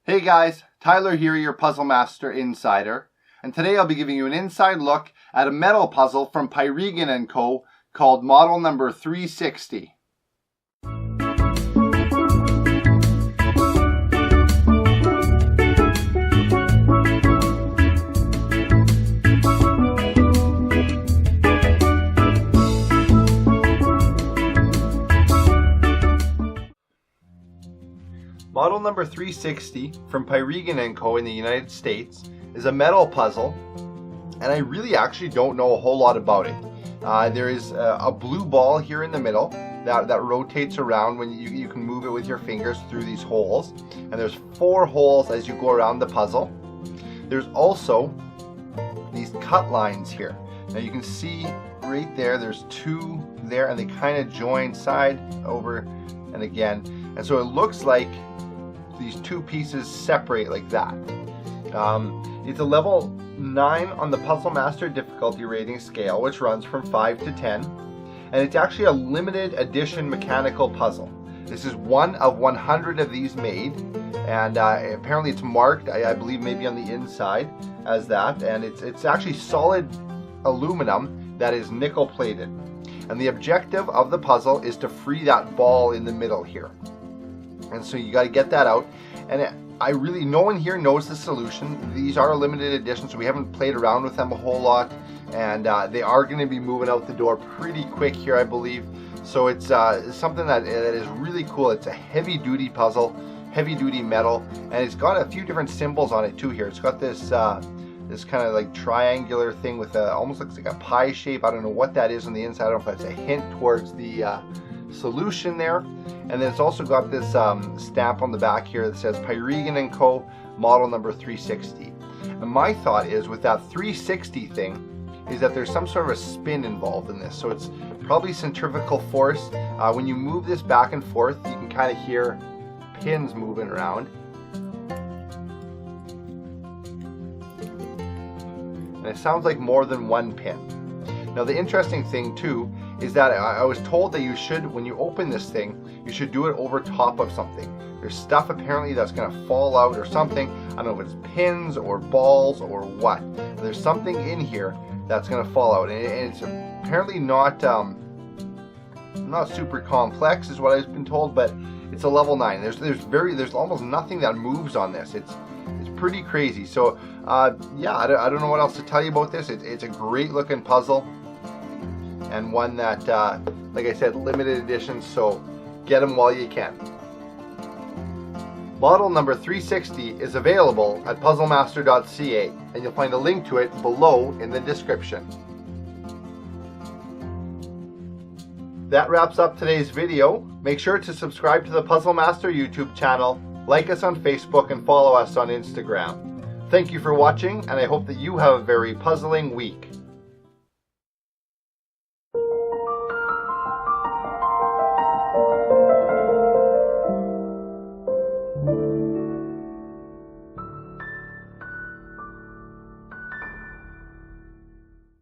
Hey guys, Tyler here, your Puzzle Master Insider, and today I'll be giving you an inside look at a metal puzzle from Pyregan & Co. called model number 360. Model number 360 from Pyregan & Co. in the United States is a metal puzzle, and I really actually don't know a whole lot about it. There is a blue ball here in the middle that rotates around when you can move it with your fingers through these holes, and there's 4 holes as you go around the puzzle. There's also these cut lines here. Now you can see right there, there's 2 there, and they kind of join side over and again, and so it looks like these 2 pieces separate like that. It's a level 9 on the Puzzle Master difficulty rating scale, which runs from 5 to 10, and it's actually a limited edition mechanical puzzle. This is one of 100 of these made, and apparently it's marked, I believe maybe on the inside as that, and it's actually solid aluminum that is nickel plated. And the objective of the puzzle is to free that ball in the middle here. And so you got to get that out, and no one here knows the solution. These are a limited edition, so we haven't played around with them a whole lot, and they are going to be moving out the door pretty quick here, I believe. So it's something that is really cool. It's a heavy duty puzzle, heavy duty metal, and it's got a few different symbols on it too here. It's got this this kind of like triangular thing with almost looks like a pie shape. I don't know what that is on the inside. I don't know if that's a hint towards the solution there. And then it's also got this stamp on the back here that says Pyregan & Co. model number 360. And my thought is with that 360 thing is that there's some sort of a spin involved in this. So it's probably centrifugal force. When you move this back and forth, you can kind of hear pins moving around. And it sounds like more than 1 pin. Now the interesting thing too is that I was told that you should, when you open this thing, you should do it over top of something. There's stuff apparently that's going to fall out or something. I don't know if it's pins or balls or what. But there's something in here that's going to fall out, and it's apparently not super complex is what I've been told, but it's a level 9. There's almost nothing that moves on this. It's pretty crazy. So yeah, I don't know what else to tell you about this. It's a great looking puzzle, and one that, like I said, limited edition, so get them while you can. Model number 360 is available at puzzlemaster.ca, and you'll find a link to it below in the description. That wraps up today's video. Make sure to subscribe to the Puzzle Master YouTube channel, like us on Facebook, and follow us on Instagram. Thank you for watching, and I hope that you have a very puzzling week.